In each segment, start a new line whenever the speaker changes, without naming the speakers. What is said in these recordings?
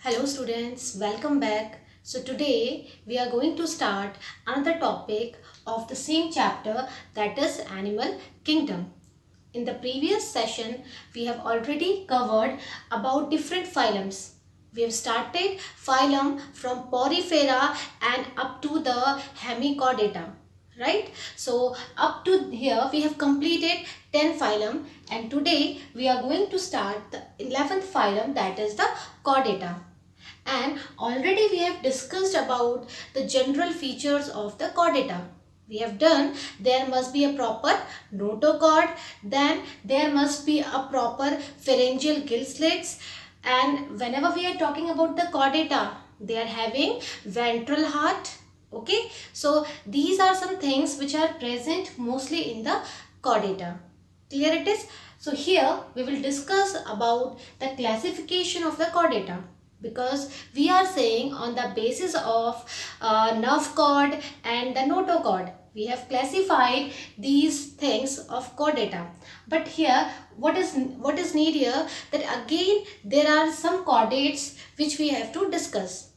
Hello students, welcome back. So today we are going to start another topic of the same chapter, that is Animal Kingdom. In the previous session we have already covered about different phylums. We have started phylum from Porifera and up to the Hemichordata. Right? So up to here we have completed 10 phylum and today we are going to start the 11th phylum, that is the Chordata. And already we have discussed about the general features of the chordata. We have done there must be a proper notochord, then there must be a proper pharyngeal gill slits, and whenever we are talking about the chordata, they are having ventral heart. Okay, so these are some things which are present mostly in the chordata. Clear it is? So here we will discuss about the classification of the chordata, because we are saying on the basis of nerve cord and the notochord we have classified these things of chordata. But here what is need here, that again there are some chordates which we have to discuss.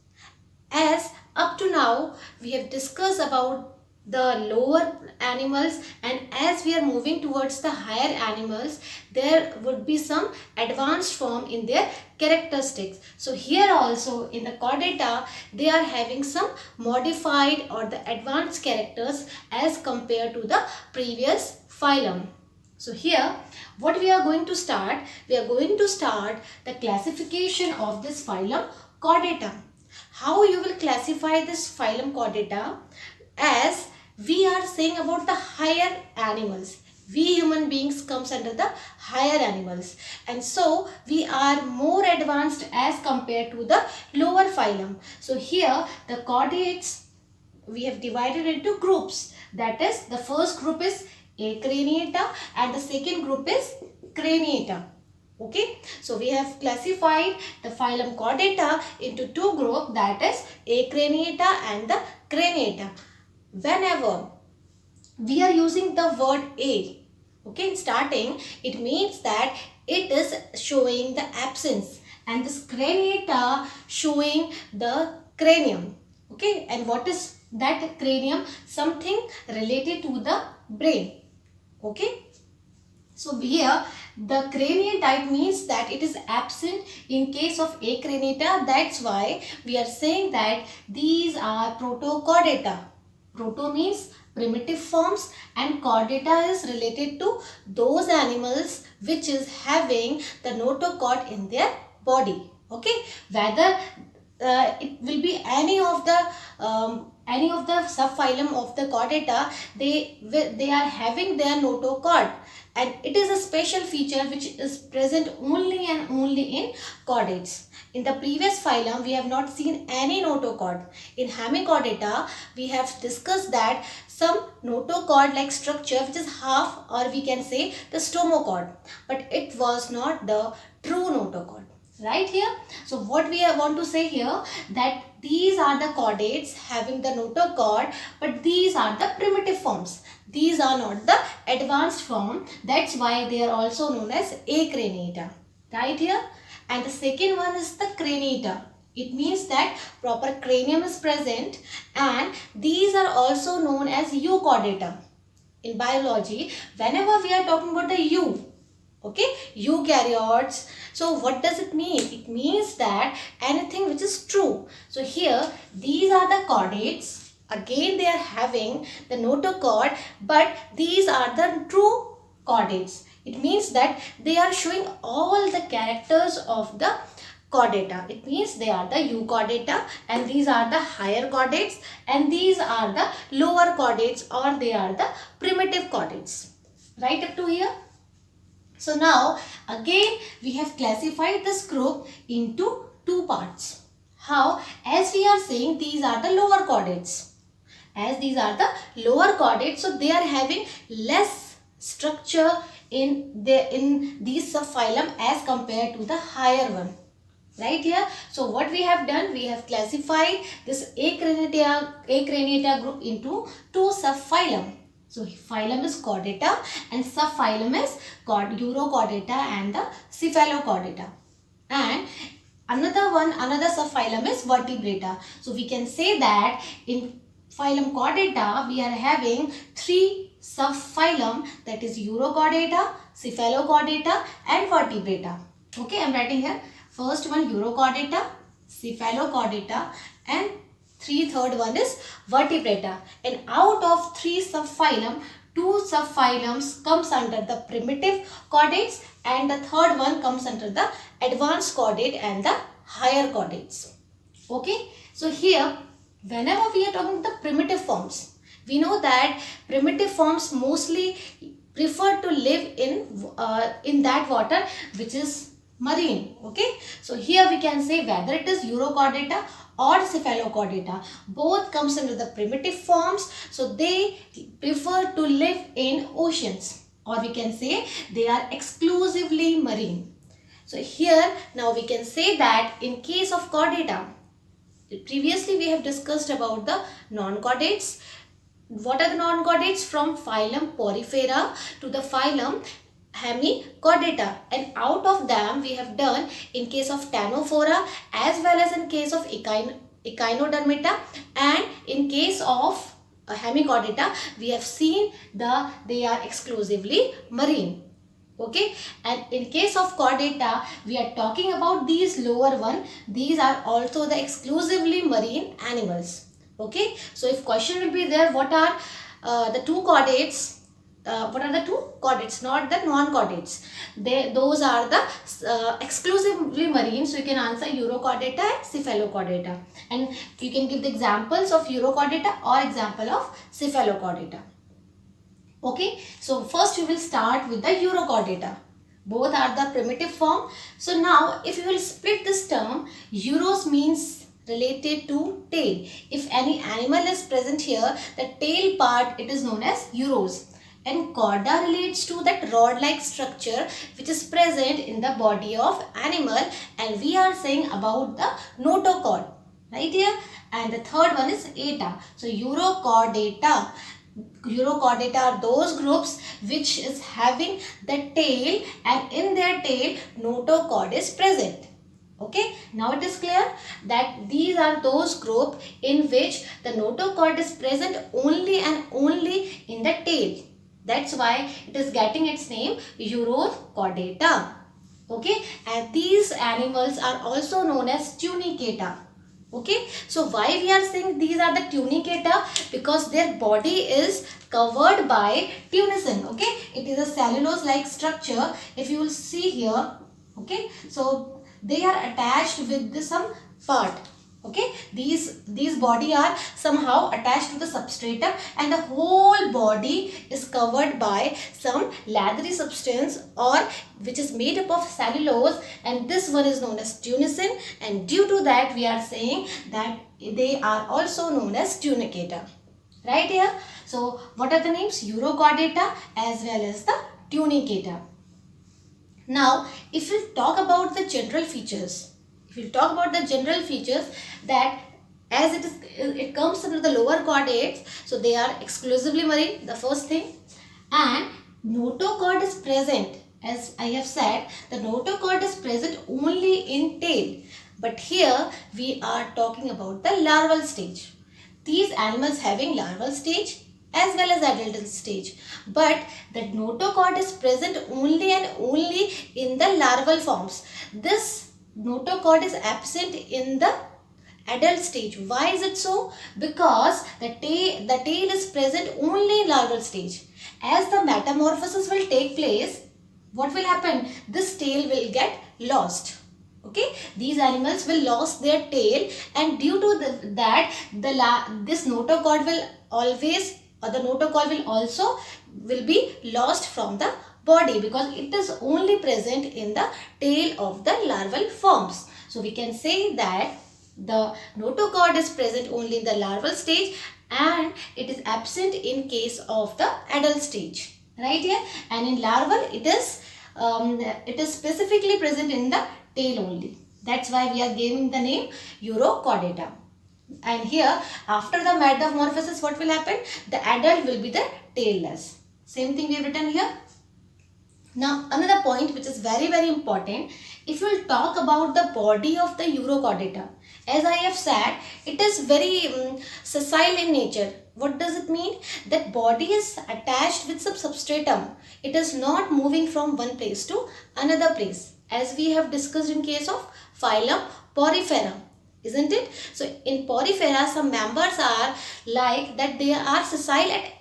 As up to now we have discussed about the lower animals, and as we are moving towards the higher animals, there would be some advanced form in their characteristics. So here also in the chordata they are having some modified or the advanced characters as compared to the previous phylum. So here what we are going to start, we are going to start the classification of this phylum chordata. How you will classify this phylum chordata? As we are saying about the higher animals, we human beings comes under the higher animals, and so we are more advanced as compared to the lower phylum. So here the chordates we have divided into groups, that is the first group is Acraniata and the second group is Craniata. Okay, so we have classified the phylum chordata into two groups, that is Acraniata and the Craniata. Whenever we are using the word A, okay, in starting, it means that it is showing the absence, and this craniata showing the cranium. Okay, and what is that cranium? Something related to the brain. Okay, so here the craniate means that it is absent in case of acraniata. That's why we are saying that these are protochordata. Proto means primitive forms and chordata is related to those animals which is having the notochord in their body. Okay, whether it will be any of the subphylum of the chordata, they are having their notochord, and it is a special feature which is present only and only in chordates. In the previous phylum we have not seen any notochord. In Hemichordata we have discussed that some notochord like structure which is half, or we can say the stomochord, but it was not the true notochord. Right here. So what we want to say here, that these are the chordates having the notochord, but these are the primitive forms. These are not the advanced form. That's why they are also known as acraniata. Right here. And the second one is the craniata. It means that proper cranium is present, and these are also known as euchordata. In biology, whenever we are talking about the okay, eukaryotes. So what does it mean? It means that anything which is true. So here these are the chordates. Again they are having the notochord, but these are the true chordates. It means that they are showing all the characters of the chordata. It means they are the euchordata, and these are the higher chordates, and these are the lower chordates, or they are the primitive chordates. Right up to here. So now again we have classified this group into two parts. How? As we are saying, these are the lower chordates. As these are the lower chordates, so they are having less structure in these subphylum as compared to the higher one. Right here. So what we have done, we have classified this Acraniata group into two subphylum. So phylum is Chordata and subphylum is UROCHORDATA and the Cephalocordata. And Another subphylum is Vertibrata. So we can say that in Phylum-Chordata we are having three subphylum, that is UROCHORDATA, CEPHALOCHORDATA and Vertibrata. Okay, I am writing here. First one UROCHORDATA, CEPHALOCHORDATA and third one is Vertibrata. And out of three subphylum, two subphylums comes under the primitive chordates and the third one comes under the advanced chordate and the higher chordates. Okay, so here whenever we are talking the primitive forms, we know that primitive forms mostly prefer to live in that water which is marine. Okay, so here we can say whether it is UROCHORDATA or Cephalochordata, both comes under the primitive forms, so they prefer to live in oceans, or we can say they are exclusively marine. So here now we can say that in case of chordata, previously we have discussed about the non-chordates. What are the non-chordates? From phylum Porifera to the phylum Hemichordata, and out of them we have done in case of Ctenophora as well as in case of Echinodermata, and in case of Hemichordata we have seen they are exclusively marine. Okay, and in case of chordata we are talking about these lower one, these are also the exclusively marine animals. Okay, so if question will be there, what are the two chordates, what are the two chordates, not the non-chordates, those are the exclusively marine, so you can answer UROCHORDATA and Cephalochordata, and you can give the examples of UROCHORDATA or example of Cephalochordata. Okay, so first we will start with the UROCHORDATA. Both are the primitive form. So now if you will split this term, Uros means related to tail. If any animal is present here, the tail part, it is known as Uros. And chorda relates to that rod-like structure which is present in the body of animal, and we are saying about the notochord right here. And the third one is eta. So UROCHORDATA. UROCHORDATA are those groups which is having the tail, and in their tail notochord is present. Okay, now it is clear that these are those group in which the notochord is present only and only in the tail. That's why it is getting its name UROCHORDATA. Okay, and these animals are also known as tunicata. Okay, so why we are saying these are the tunicata? Because their body is covered by tunicin. Okay, it is a cellulose like structure. If you will see here, okay, so they are attached with some part. Okay, these body are somehow attached to the substratum, and the whole body is covered by some leathery substance or which is made up of cellulose, and this one is known as tunicin, and due to that we are saying that they are also known as tunicata. Right here. So what are the names? UROCHORDATA as well as the tunicata. Now if we talk about the general features, that as it comes under the lower chordates, so they are exclusively marine, the first thing, and notochord is present. As I have said, the notochord is present only in tail, but here we are talking about the larval stage. These animals having larval stage as well as adult stage, but the notochord is present only and only in the larval forms. This notochord is absent in the adult stage. Why is it so? Because the tail is present only in larval stage. As the metamorphosis will take place, what will happen? This tail will get lost. Okay, these animals will lose their tail, and due to this notochord will always, or the notochord will also be lost from the body, because it is only present in the tail of the larval forms. So we can say that the notochord is present only in the larval stage, and it is absent in case of the adult stage. Right here, and in larval it is specifically present in the tail only. That's why we are giving the name UROCHORDATA. And here, after the metamorphosis, what will happen? The adult will be the tailless. Same thing we have written here. Now another point which is very important, if you will talk about the body of the UROCHORDATA, as I have said, it is very sessile in nature. What does it mean? That body is attached with some substratum. It is not moving from one place to another place, as we have discussed in case of phylum Porifera, isn't it? So in Porifera, some members are like that, they are sessile at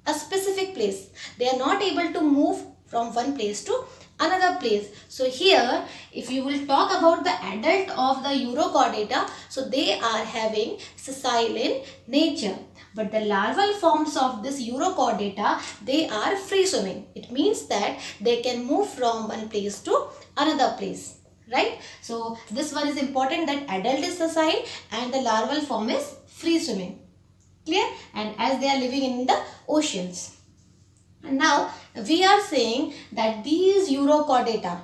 a specific place. They are not able to move from one place to another place. So here, if you will talk about the adult of the UROCHORDATA, so they are having sessile in nature. But the larval forms of this UROCHORDATA, they are free swimming. It means that they can move from one place to another place. Right? So this one is important, that adult is sessile and the larval form is free swimming. Clear? And as they are living in the oceans. And now we are saying that these UROCHORDATA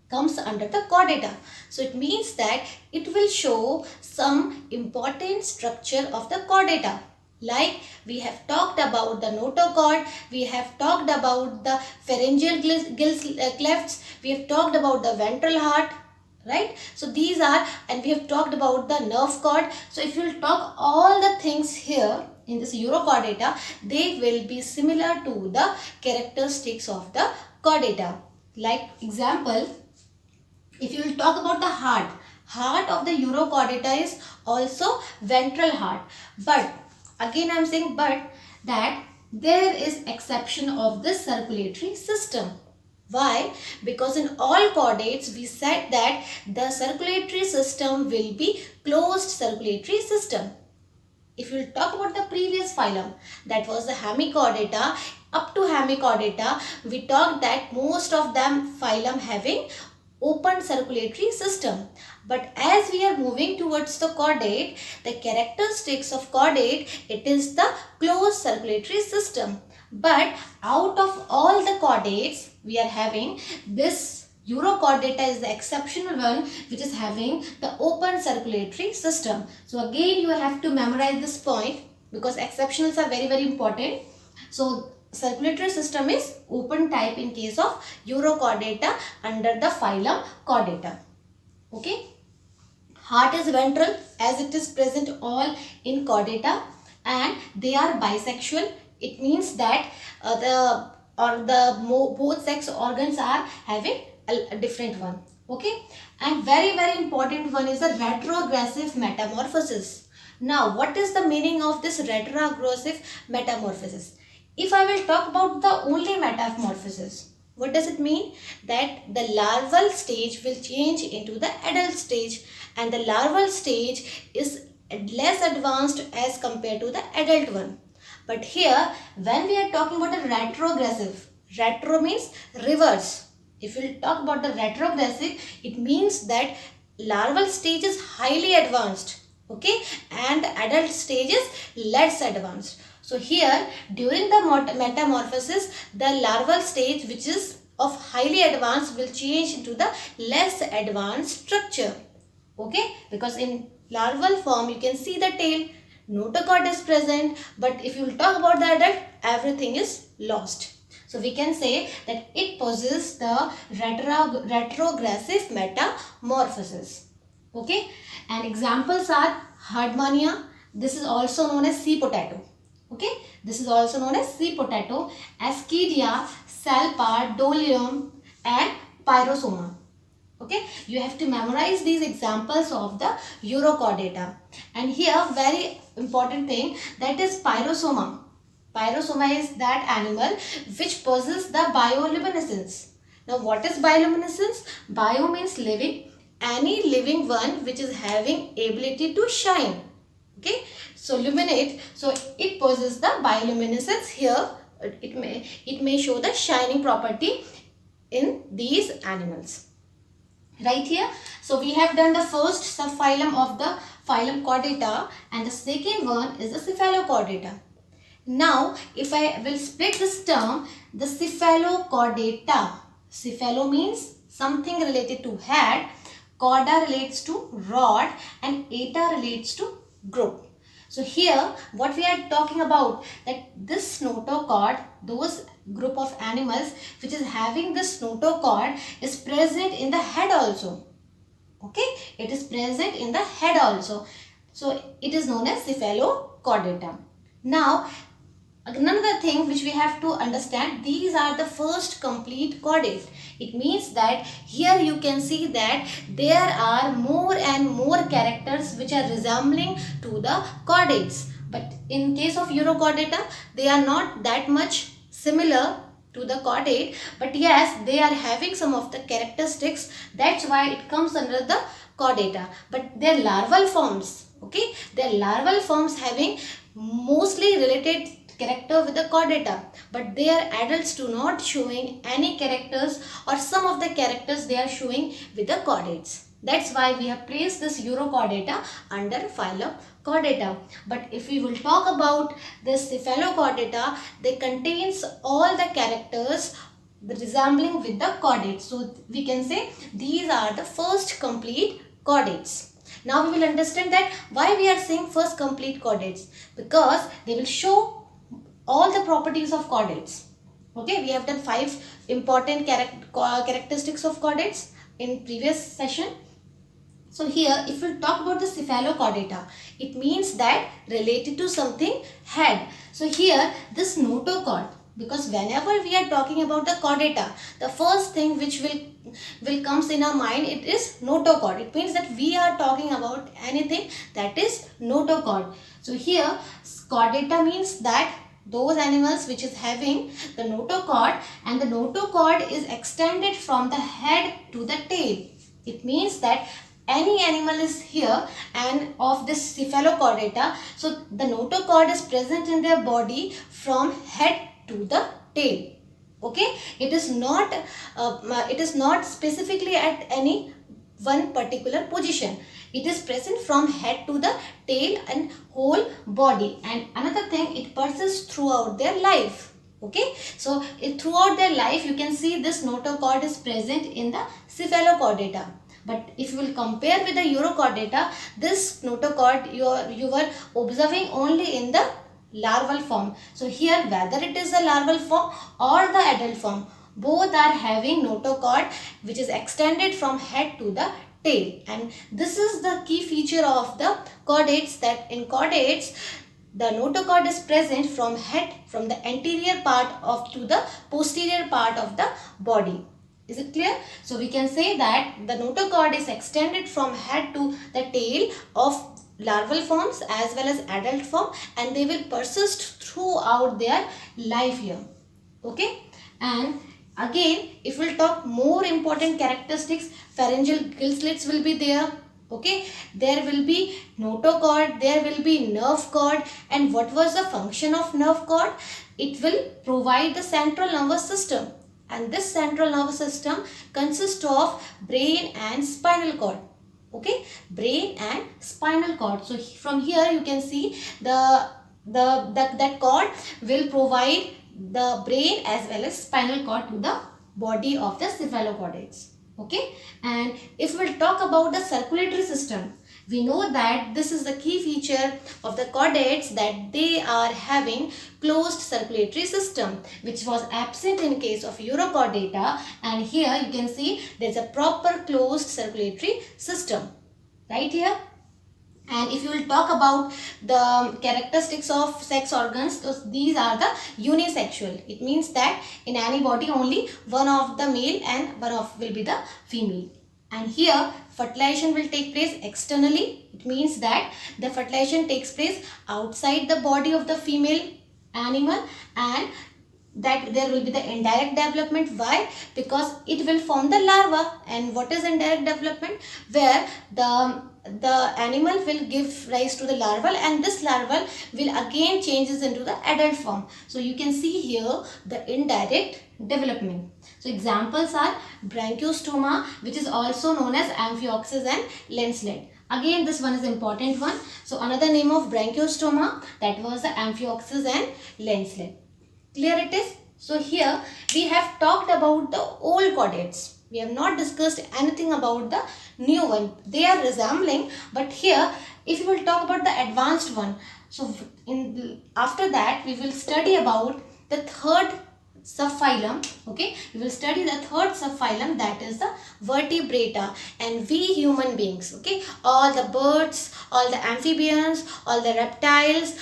comes under the chordata. So it means that it will show some important structure of the chordata. Like we have talked about the notochord, we have talked about the pharyngeal clefts, we have talked about the ventral heart, right? So these are, and we have talked about the nerve cord. So if you will talk all the things here in this UROCHORDATA, they will be similar to the characteristics of the chordata. Like example, if you will talk about the heart of the UROCHORDATA is also ventral heart. But again I am saying that there is exception of the circulatory system. Why? Because in all chordates we said that the circulatory system will be closed circulatory system. If you will talk about the previous phylum, that was the Hemichordata, up to Hemichordata, we talked that most of them phylum having open circulatory system. But as we are moving towards the chordate, the characteristics of chordate, it is the closed circulatory system. But out of all the chordates, we are having this UROCHORDATA is the exceptional one which is having the open circulatory system. So again you have to memorize this point because exceptionals are very important. So circulatory system is open type in case of UROCHORDATA under the phylum Chordata. Okay. Heart is ventral as it is present all in chordata, and they are bisexual. It means that both sex organs are having a different one. Okay. And very important one is the retrogressive metamorphosis. Now what is the meaning of this retrogressive metamorphosis? If I will talk about the only metamorphosis, what does it mean? That the larval stage will change into the adult stage, and the larval stage is less advanced as compared to the adult one. But here when we are talking about the retrogressive, retro means reverse. If we will talk about the retrogressive, it means that larval stage is highly advanced, okay, and the adult stage is less advanced. So here during the metamorphosis, the larval stage which is of highly advanced will change into the less advanced structure. Okay, because in larval form you can see the tail, notochord is present, but if you will talk about the adult, everything is lost. So we can say that it possesses the retrogressive metamorphosis. Okay, and examples are Hardmania. This is also known as sea potato. Okay, this is also known as sea potato, Ascidia, Salpa, Dolium and Pyrosoma. Okay, you have to memorize these examples of the UROCHORDATA. And here very important thing, that is Pyrosoma. Pyrosoma is that animal which possesses the bioluminescence. Now what is bioluminescence? Bio means living, any living one which is having ability to shine. Okay, so luminate, so it possesses the bioluminescence. Here it may show the shining property in these animals. Right here, so we have done the first subphylum of the phylum Chordata, and the second one is the Cephalochordata. Now if I will split this term, the Cephalochordata, cephalo means something related to head, chorda relates to rod, and eta relates to group. So here what we are talking about, that this notochord, those group of animals which is having this notochord is present in the head also. Okay, it is present in the head also. So it is known as Cephalochordata. Now another thing which we have to understand, these are the first complete chordates. It means that here you can see that there are more and more characters which are resembling to the chordates. But in case of Urochordata, they are not that much similar to the chordate, but yes, they are having some of the characteristics. That's why it comes under the chordata. But their larval forms, okay, their larval forms having mostly related character with the chordata, but their adults do not showing any characters, or some of the characters they are showing with the chordates. That's why we have placed this Urochordata under Phylum-Chordata. But if we will talk about this Cephalochordata, they contains all the characters resembling with the chordates. So we can say these are the first complete chordates. Now we will understand that why we are saying first complete chordates, because they will show all the properties of chordates. Okay, we have done 5 important characteristics of chordates in previous session. So here if we talk about the Cephalochordata, it means that related to something head. So here this notochord, because whenever we are talking about the chordata, the first thing which will comes in our mind, it is notochord. It means that we are talking about anything that is notochord. So here chordata means that those animals which is having the notochord, and the notochord is extended from the head to the tail. It means that any animal is here and of this Cephalochordata, so the notochord is present in their body from head to the tail. Okay, it is not specifically at any one particular position. It is present from head to the tail and whole body. And another thing, it persists throughout their life. Okay, so throughout their life you can see this notochord is present in the Cephalochordata. But if you will compare with the Urochordata, this notochord you were observing only in the larval form. So here whether it is the larval form or the adult form, both are having notochord which is extended from head to the tail. And this is the key feature of the chordates, that in chordates the notochord is present from the anterior part to the posterior part of the body. Is it clear? So we can say that the notochord is extended from head to the tail of larval forms as well as adult form, and they will persist throughout their life here. Okay, and again if we'll talk more important characteristics, pharyngeal gill slits will be there. Okay, there will be notochord, there will be nerve cord. And what was the function of nerve cord? It will provide the central nervous system, and this central nervous system consists of brain and spinal cord. Okay, brain and spinal cord. So from here you can see that cord will provide the brain as well as spinal cord to the body of the cephalochordates. Okay, and if we'll talk about the circulatory system, we know that this is the key feature of the chordates, that they are having closed circulatory system, which was absent in case of Urochordata. And here you can see there's a proper closed circulatory system right here. And if you will talk about the characteristics of sex organs, so these are the unisexual. It means that in any body only one of the male and one of will be the female. And here fertilization will take place externally. It means that the fertilization takes place outside the body of the female animal, and that there will be the indirect development. Why? Because it will form the larva. And what is indirect development? Where the animal will give rise to the larval, and this larval will again changes into the adult form. So you can see here the indirect development. So examples are branchiostoma, which is also known as amphioxus and Lenslet. Again this one is important one. So another name of branchiostoma, that was the amphioxus and Lenslet. Clear it is? So here we have talked about the old chordates. We have not discussed anything about the new one. They are resembling, but here if we will talk about the advanced one, so after that we will study about the third subphylum. Okay, we will study the third subphylum, that is the vertebrata. And we human beings, okay, all the birds, all the amphibians, all the reptiles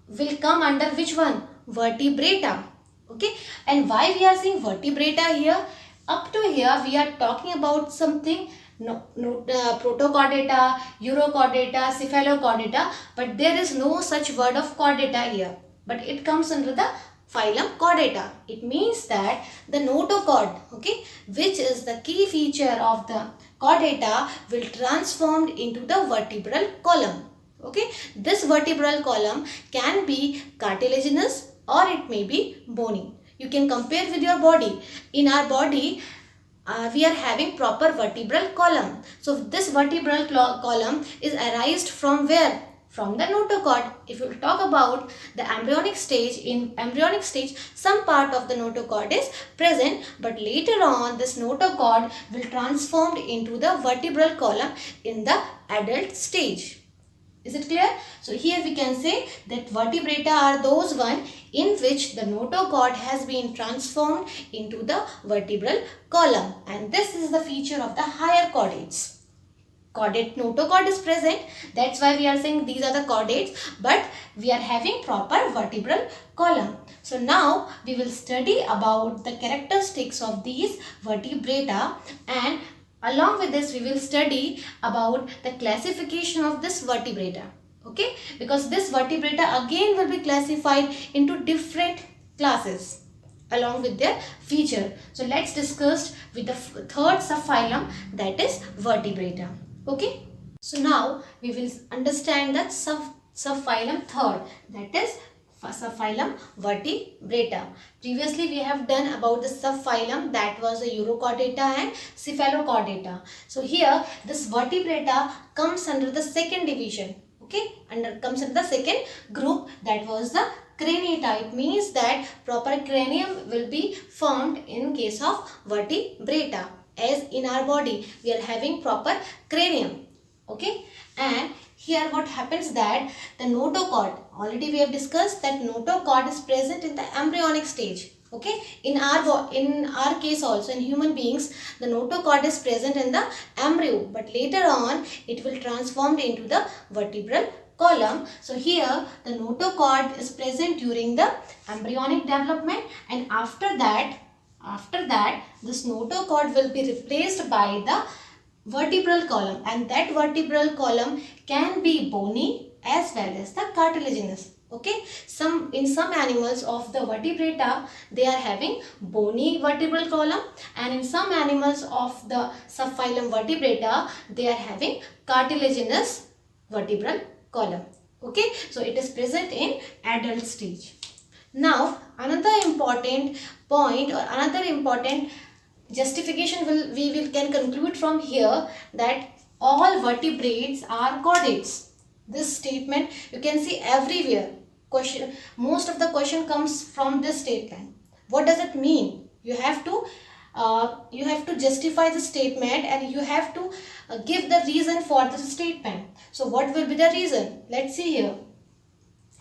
will come under which one? Vertebrata. Okay, and why we are saying vertebrata here? Up to here we are talking about something, protochordata, urochordata, cephalochordata, but there is no such word of chordata here, but it comes under the phylum chordata. It means that the notochord, okay, which is the key feature of the chordata, will transformed into the vertebral column. Okay, this vertebral column can be cartilaginous or it may be bony. You can compare with your body. In our body, we are having proper vertebral column. So this vertebral column is arised from where? From the notochord. If you talk about the embryonic stage, in embryonic stage some part of the notochord is present, but later on this notochord will transformed into the vertebral column in the adult stage. Is it clear? So here we can say that vertebrata are those one in which the notochord has been transformed into the vertebral column, and this is the feature of the higher chordates. Chordate notochord is present, that's why we are saying these are the chordates, but we are having proper vertebral column. So now we will study about the characteristics of these vertebrata, and along with this we will study about the classification of this vertebrata. Okay, because this vertebrata again will be classified into different classes along with their feature. So let's discuss with the third subphylum, that is vertebrata. Okay, so now we will understand that subphylum third, that is subphylum vertebrata. Previously we have done about the subphylum, that was the urochordata and cephalochordata. So here this vertebrata comes under the second division. Okay, comes under the second group, that was the craniata. It means that proper cranium will be formed in case of vertebrata. As in our body we are having proper cranium. Okay, and here what happens that the notochord, already we have discussed that notochord is present in the embryonic stage. Okay, in our case also, in human beings, the notochord is present in the embryo, but later on it will transformed into the vertebral column. So here the notochord is present during the embryonic development, and after that this notochord will be replaced by the vertebral column, and that vertebral column can be bony as well as the cartilaginous. Okay, in some animals of the vertebrata they are having bony vertebral column, and in some animals of the subphylum vertebrata they are having cartilaginous vertebral column. Okay, so it is present in adult stage. Now another important point or another important justification we can conclude from here, that all vertebrates are chordates. This statement you can see everywhere. Most of the question comes from this statement. What does it mean? You have to justify the statement, and you have to give the reason for this statement. So what will be the reason? Let's see here.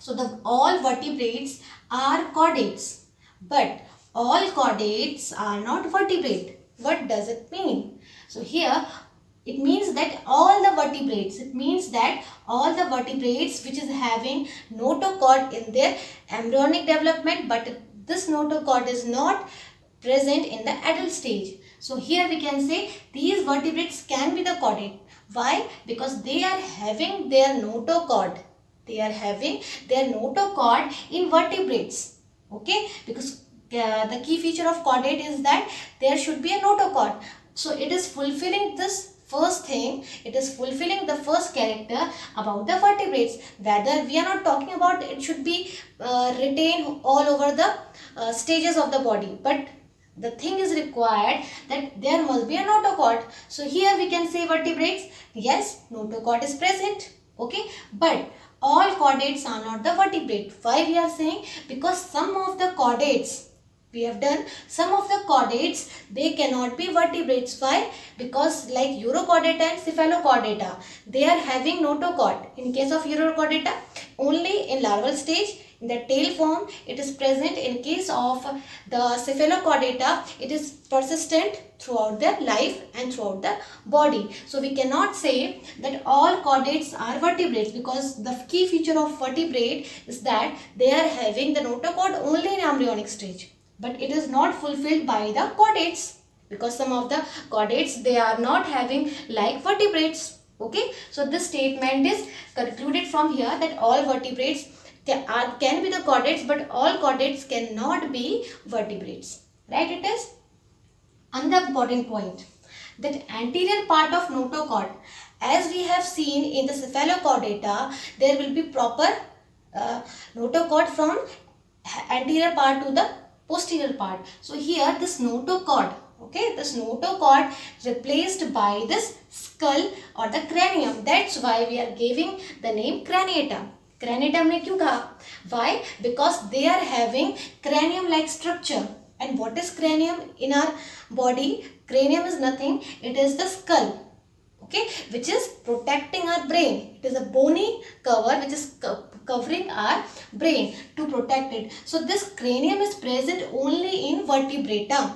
So all vertebrates are chordates, but all chordates are not vertebrate. What does it mean? So here it means that all the vertebrates, which is having notochord in their embryonic development, but this notochord is not present in the adult stage. So here we can say these vertebrates can be the chordate. Why? Because they are having their notochord. They are having their notochord in vertebrates. Okay, because the key feature of chordate is that there should be a notochord. So it is fulfilling this first thing, it is fulfilling the first character about the vertebrates. Whether we are not talking about it should be retained all over the stages of the body, but the thing is required that there must be a notochord. So here we can say vertebrates, yes, notochord is present. Okay, but all chordates are not the vertebrate. Why we are saying? Because some of the chordates we have done some of the chordates, they cannot be vertebrates. Why? Because like UROCHORDATA and CEPHALOCHORDATA, they are having notochord. In case of UROCHORDATA, only in larval stage, in the tail form, it is present. In case of the Cephalocordata, it is persistent throughout their life and throughout the body. So we cannot say that all chordates are vertebrates, because the key feature of vertebrate is that they are having the notochord only in embryonic stage, but it is not fulfilled by the chordates, because some of the chordates, they are not having like vertebrates. Okay, so this statement is concluded from here that all vertebrates can be the chordates, but all chordates cannot be vertebrates. Right? It is another important point that anterior part of notochord, as we have seen in the Cephalocordata, there will be proper notochord from anterior part to the posterior part. So here this notochord, okay, this notochord replaced by this skull or the cranium. That's why we are giving the name craniata. Craniata हमने क्यों कहा? Why? Because they are having cranium like structure. And what is cranium in our body? Cranium is nothing, it is the skull, okay, which is protecting our brain. It is a bony cover which is covering our brain to protect it. So this cranium is present only in vertebrata.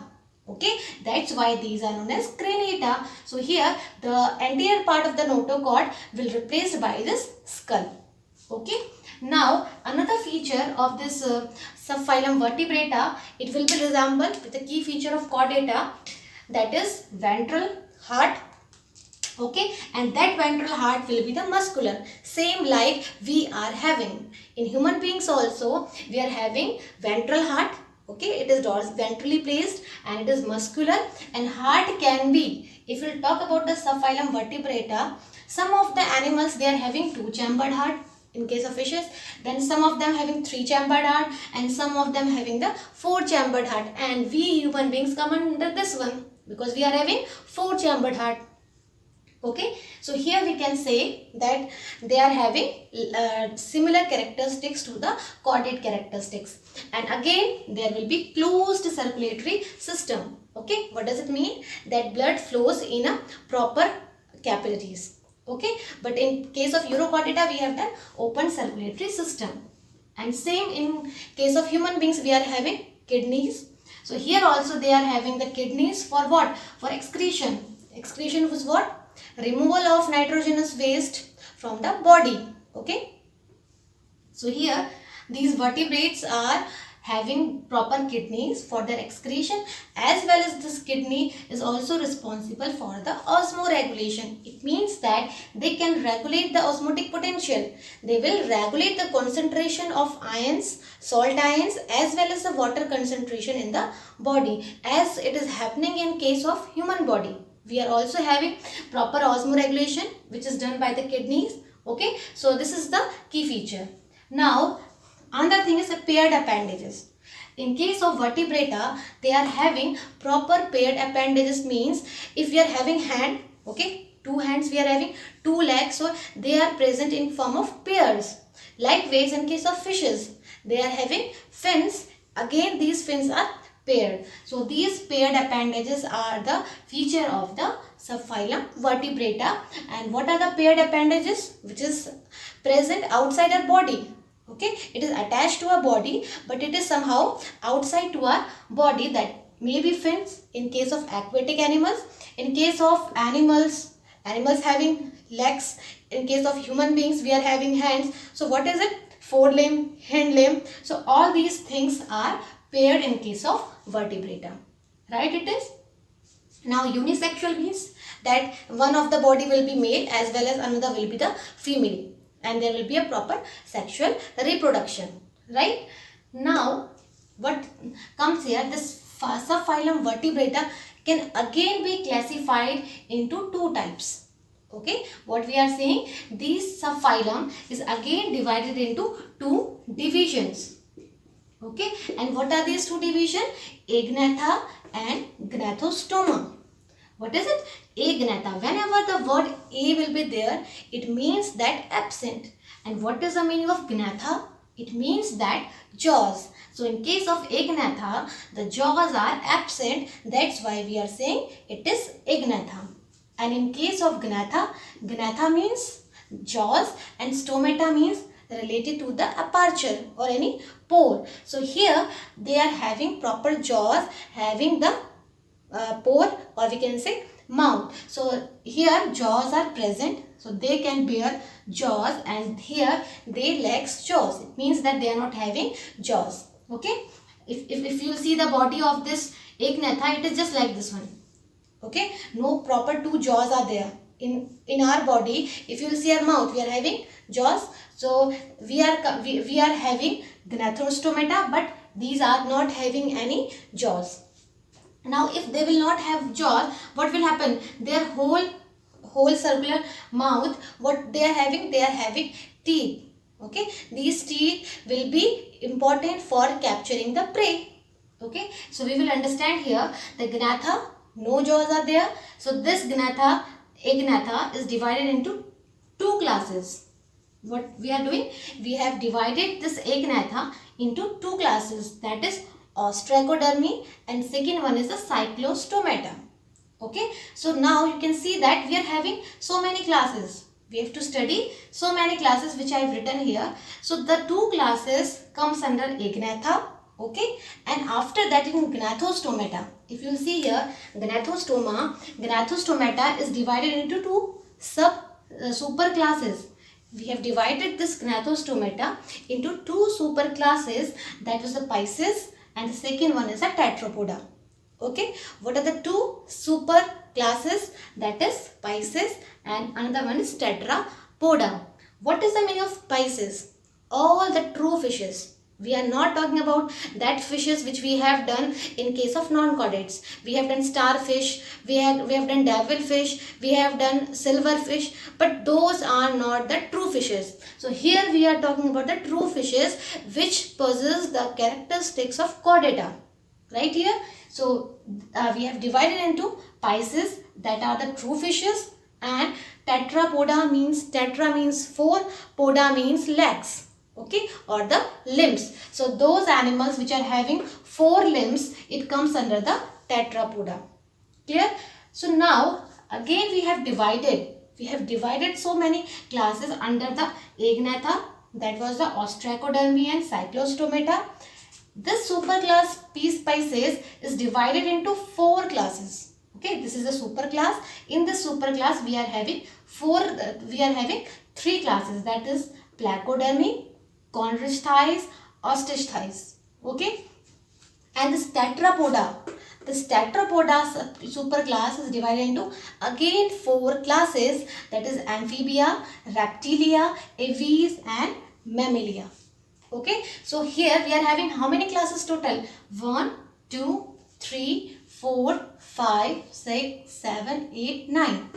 Okay, that's why these are known as craniata. So here the anterior part of the notochord will be replaced by this skull. Okay, now another feature of this subphylum Vertebrata, it will be resembled with the key feature of chordata, that is ventral heart. Okay, and that ventral heart will be the muscular, same like we are having in human beings. Also we are having ventral heart. Okay, it is ventrally placed and it is muscular, and heart can be, if we talk about the subphylum Vertebrata, some of the animals, they are having two-chambered heart in case of fishes, then some of them having three-chambered heart, and some of them having the four-chambered heart, and we human beings come under this one because we are having four-chambered heart. Okay, so here we can say that they are having similar characteristics to the chordate characteristics, and again there will be closed circulatory system. Okay, what does it mean? That blood flows in a proper capillaries. Okay, but in case of UROCHORDATA, we have the open circulatory system, and same in case of human beings, we are having kidneys. So here also they are having the kidneys for what? For excretion. Excretion was what? Removal of nitrogenous waste from the body. Okay, so here these vertebrates are having proper kidneys for their excretion, as well as this kidney is also responsible for the osmoregulation. It means that they can regulate the osmotic potential. They will regulate the concentration of ions, salt ions, as well as the water concentration in the body, as it is happening in case of human body. We are also having proper osmoregulation, which is done by the kidneys. Okay, so this is the key feature. Now another thing is the paired appendages. In case of vertebrata, they are having proper paired appendages, means if we are having hand, okay, two hands, we are having two legs, so they are present in form of pairs. Likewise, in case of fishes, they are having fins. Again, these fins are paired. So these paired appendages are the feature of the subphylum Vertebrata. And what are the paired appendages? Which is present outside our body. Okay, it is attached to our body, but it is somehow outside to our body. That may be fins in case of aquatic animals, in case of animals having legs, in case of human beings we are having hands. So what is it? Forelimb, hind limb. So all these things are paired in case of vertebrata. Right, it is. Now unisexual means that one of the body will be male as well as another will be the female, and there will be a proper sexual reproduction. Right? Now what comes here, this subphylum Vertebrata can again be classified into two types. Okay, what we are saying, these subphylum is again divided into two divisions. Okay, and what are these two divisions? Agnatha and Gnathostoma. What is it? Agnatha. Whenever the word A will be there, it means that absent. And what is the meaning of Gnatha? It means that jaws. So in case of Agnatha, the jaws are absent. That's why we are saying it is Agnatha. And in case of Gnatha, Gnatha means jaws and stomata means related to the aperture or any pore. So here they are having proper jaws, having the pore, or we can say mouth. So here jaws are present, so they can bear jaws, and here they lacks jaws. It means that they are not having jaws. Okay, if you see the body of this Agnatha, it is just like this one. Okay, no proper two jaws are there in our body. If you see our mouth, we are having jaws. So we are having gnathostomata, but these are not having any jaws. Now if they will not have jaws, what will happen? Their whole circular mouth, what they are having? They are having teeth. Okay, these teeth will be important for capturing the prey. Okay, so we will understand here the Gnatha, no jaws are there. So this Gnatha, Agnatha is divided into two classes. What we are doing? We have divided this Agnatha into two classes, that is ostracodermy, and second one is the cyclostomata. Okay, so now you can see that we are having so many classes. We have to study so many classes which I have written here. So the two classes comes under Agnatha. Okay, and after that in Gnathostomata, if you see here, Gnathostomata is divided into two super classes. We have divided this Gnathostomata into two super classes, that was the Pisces and the second one is a Tetrapoda. Okay, what are the two super classes? That is Pisces and another one is Tetrapoda. What is the meaning of Pisces? All the true fishes. We are not talking about that fishes which we have done in case of non-chordates. We have done starfish, we have done devilfish, we have done silverfish, but those are not the true fishes. So here we are talking about the true fishes which possess the characteristics of chordata. Right here. So we have divided into Pisces, that are the true fishes, and Tetrapoda means, tetra means four, poda means legs. Okay, or the limbs. So those animals which are having four limbs, it comes under the Tetrapoda. Clear? So now again we have divided so many classes under the Agnatha, that was the ostracodermy and cyclostomata. This superclass P. Pisces is divided into four classes. Okay, this is a superclass. In this superclass we are having three classes, that is placodermy, conrich thighs, ostrich thighs. Okay, and this Tetrapoda superclass is divided into again four classes, that is amphibia, reptilia, aves and mammalia. Okay, so here we are having how many classes total? 1, 2, 3, 4, 5, 6, 7, 8, 9.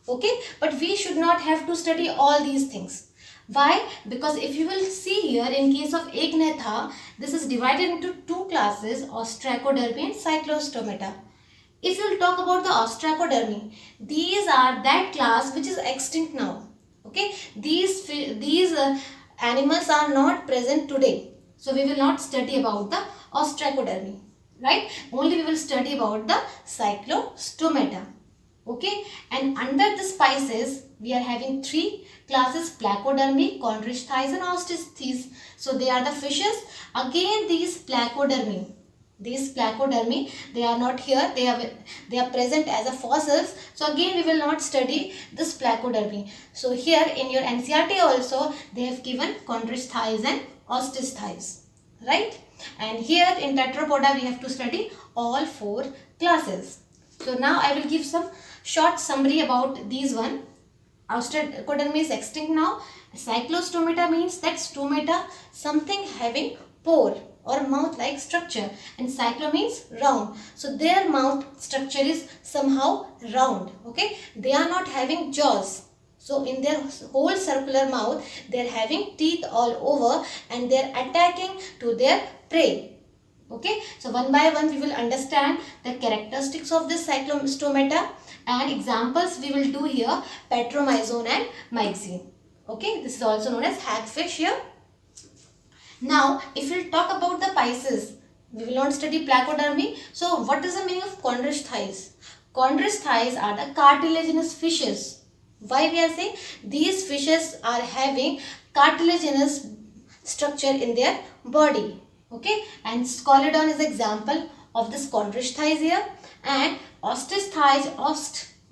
Okay, but we should not have to study all these things. Why? Because if you will see here, in case of Agnatha, this is divided into two classes, ostracodermy and cyclostomata. If you will talk about the ostracodermy, these are that class which is extinct now. Okay, these animals are not present today. So we will not study about the ostracodermy, right? Only we will study about the cyclostomata. Okay, and under the Pisces we are having three classes: placodermy, conrich thighs and ostrich thighs. So they are the fishes. Again these placodermy, they are not here, they are present as a fossils. So again we will not study this placodermy. So here in your NCERT also they have given conrich thighs and ostrich thighs, right? And here in Tetrapoda we have to study all four classes. So now I will give some short summary about these one. Ostracodermy is extinct now. Cyclostomata means that stomata, something having pore or mouth like structure, and cyclo means round. So their mouth structure is somehow round. Okay, they are not having jaws. So in their whole circular mouth they are having teeth all over and they are attacking to their prey. Okay, so one by one we will understand the characteristics of this cyclostomata, and examples we will do here: petromyzone and myxine. Okay, this is also known as hagfish here. Now, if we'll talk about the Pisces, we will not study placodermy. So, what is the meaning of chondrosthyes? Chondrosthyes are the cartilaginous fishes. Why we are saying? These fishes are having cartilaginous structure in their body. Okay, and Scoliodon is example of this chondrosthyes here, and ostisthyes,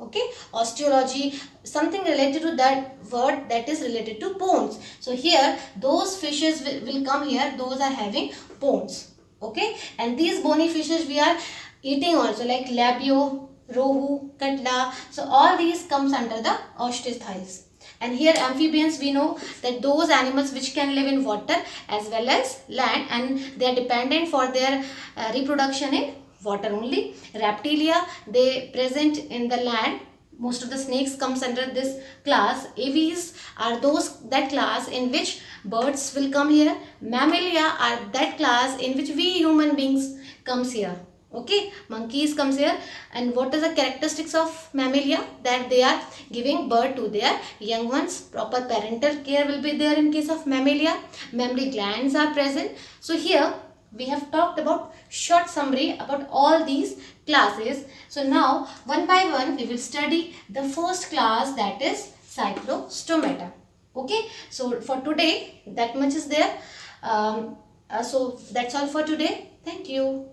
okay, osteology, something related to that word, that is related to bones. So here those fishes will come here, those are having bones. Okay, and these bony fishes we are eating also, like labio, rohu, katla. So all these comes under the ostisthyes. And here amphibians, we know that those animals which can live in water as well as land, and they are dependent for their reproduction in water only. Reptilia, they present in the land. Most of the snakes comes under this class. Aves are that class in which birds will come here. Mammalia are that class in which we human beings comes here. Okay, monkeys comes here. And what is the characteristics of mammalia? That they are giving birth to their young ones. Proper parental care will be there in case of mammalia. Mammary glands are present. So here we have talked about short summary about all these classes. So now one by one we will study the first class, that is cyclostomata. Okay, so for today that much is there. So that's all for today. Thank you.